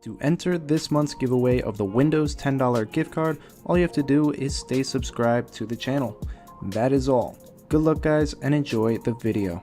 To enter this month's giveaway of the Windows $10 gift card, all you have to do is stay subscribed to the channel. That is all. Good luck guys and enjoy the video.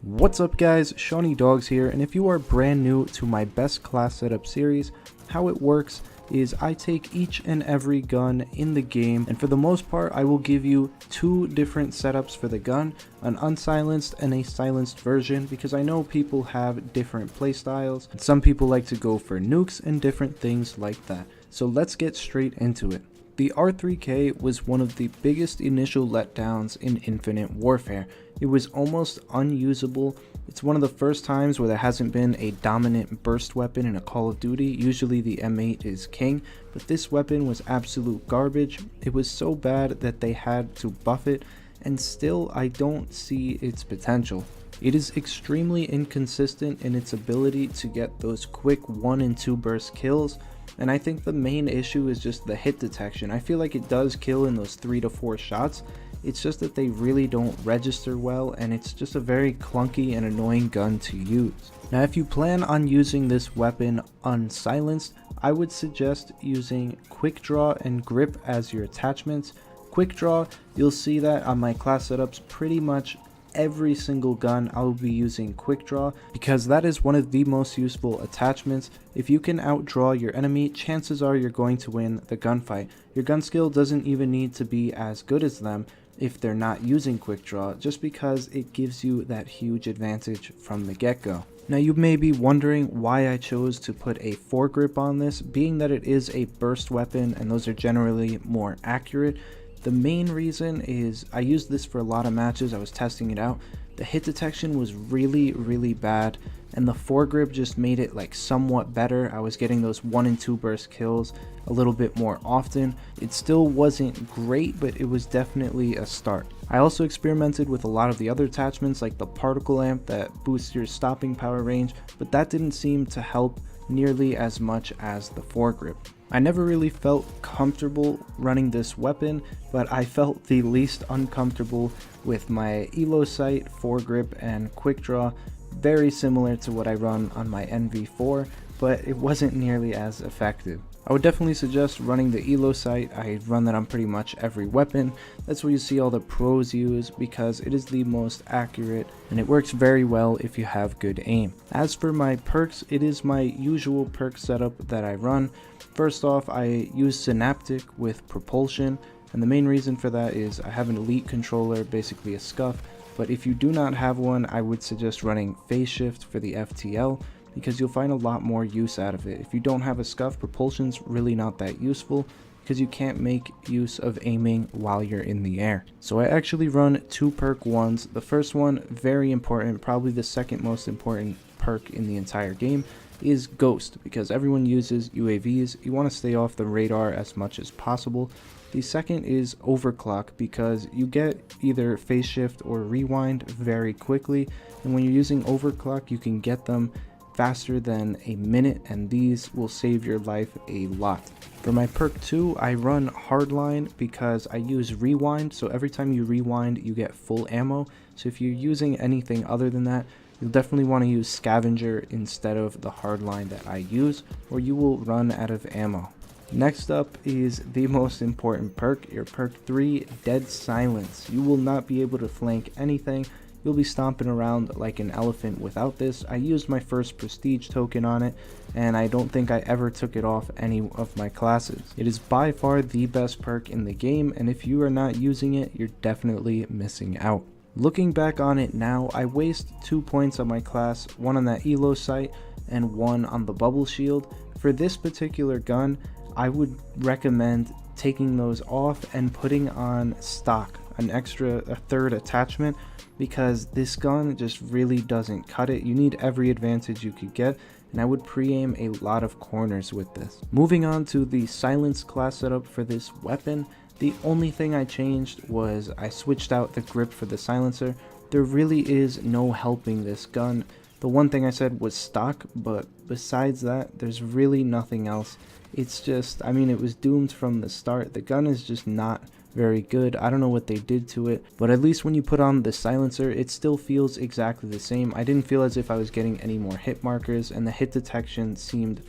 What's up guys, SeanEDawgz here, and if you are brand new to my best class setup series, how it works is I take each and every gun in the game, and for the most part I will give you two different setups for the gun, an unsilenced and a silenced version, because I know people have different playstyles and some people like to go for nukes and different things like that. So let's get straight into it. The R3K was one of the biggest initial letdowns in Infinite Warfare. It was almost unusable. It's one of the first times where there hasn't been a dominant burst weapon in a Call of Duty. Usually the M8 is king, but this weapon was absolute garbage. It was so bad that they had to buff it, and still I don't see its potential. It is extremely inconsistent in its ability to get those quick 1 and 2 burst kills. And I think the main issue is just the hit detection. I feel like it does kill in those 3 to 4 shots. It's just that they really don't register well, and it's just a very clunky and annoying gun to use. Now if you plan on using this weapon unsilenced, I would suggest using quick draw and grip as your attachments. Quick draw, you'll see that on my class setups pretty much every single gun I will be using quick draw, because that is one of the most useful attachments. If you can outdraw your enemy, chances are you're going to win the gunfight. Your gun skill doesn't even need to be as good as them if they're not using quick draw, just because it gives you that huge advantage from the get-go. Now you may be wondering why I chose to put a foregrip on this, being that it is a burst weapon and those are generally more accurate. The main reason is I used this for a lot of matches. I was testing it out. The hit detection was really bad, and the foregrip just made it like somewhat better. I was getting those 1 and 2 burst kills a little bit more often. It still wasn't great, but it was definitely a start. I also experimented with a lot of the other attachments like the particle lamp that boosts your stopping power range, but that didn't seem to help nearly as much as the foregrip. I never really felt comfortable running this weapon, but I felt the least uncomfortable with my elo sight, foregrip, and quick draw. Very similar to what I run on my NV4, but it wasn't nearly as effective. I would definitely suggest running the elo sight. I run that on pretty much every weapon. That's what you see all the pros use, because it is the most accurate and it works very well if you have good aim. As for my perks, it is my usual perk setup that I run. First off, I use Synaptic with propulsion, and the main reason for that is I have an elite controller, basically a scuff, but if you do not have one, I would suggest running phase shift for the FTL, because you'll find a lot more use out of it. If you don't have a scuff, propulsion's really not that useful, because you can't make use of aiming while you're in the air. So I actually run 2 perk ones. The first one, very important, probably the second most important perk in the entire game, is Ghost, because everyone uses UAVs. You want to stay off the radar as much as possible. The second is Overclock, because you get either phase shift or rewind very quickly, and when you're using Overclock you can get them faster than a minute, and these will save your life a lot. For my perk 2, I run Hardline because I use rewind, so every time you rewind you get full ammo. So if you're using anything other than that, you'll definitely want to use Scavenger instead of the hardline that I use, or you will run out of ammo. Next up is the most important perk, your perk 3, Dead Silence. You will not be able to flank anything. You'll be stomping around like an elephant without this. I used my first prestige token on it, and I don't think I ever took it off any of my classes. It is by far the best perk in the game, and if you are not using it, you're definitely missing out. Looking back on it now, I waste 2 points on my class, 1 on that elo sight and 1 on the bubble shield. For this particular gun, I would recommend taking those off and putting on stock, a third attachment, because this gun just really doesn't cut it. You need every advantage you could get, and I would pre-aim a lot of corners with this. Moving on to the silence class setup for this weapon, the only thing I changed was I switched out the grip for the silencer. There really is no helping this gun. The one thing I said was stock, but besides that, there's really nothing else. It's just, I mean, it was doomed from the start. The gun is just not very good. I don't know what they did to it, but at least when you put on the silencer, it still feels exactly the same. I didn't feel as if I was getting any more hit markers, and the hit detection seemed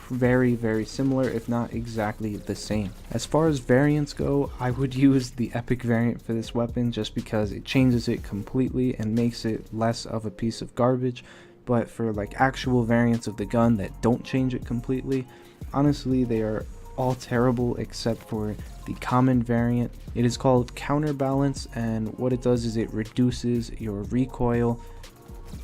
very similar, if not exactly the same. As far as variants go, I would use the epic variant for this weapon just because it changes it completely and makes it less of a piece of garbage. But for like actual variants of the gun that don't change it completely, honestly they are all terrible except for the common variant. It is called Counterbalance, and what it does is it reduces your recoil.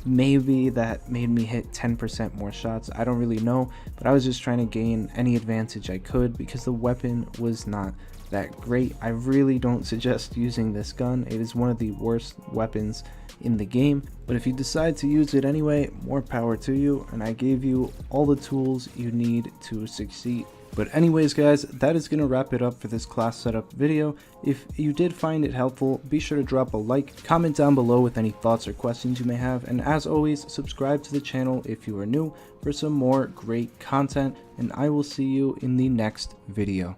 Maybe that made me hit 10% more shots, I don't really know, but I was just trying to gain any advantage I could because the weapon was not that great. I really don't suggest using this gun. It is one of the worst weapons in the game, but if you decide to use it anyway, more power to you, and I gave you all the tools you need to succeed. But anyways guys, that is going to wrap it up for this class setup video. If you did find it helpful, be sure to drop a like, comment down below with any thoughts or questions you may have, and as always, subscribe to the channel if you are new for some more great content, and I will see you in the next video.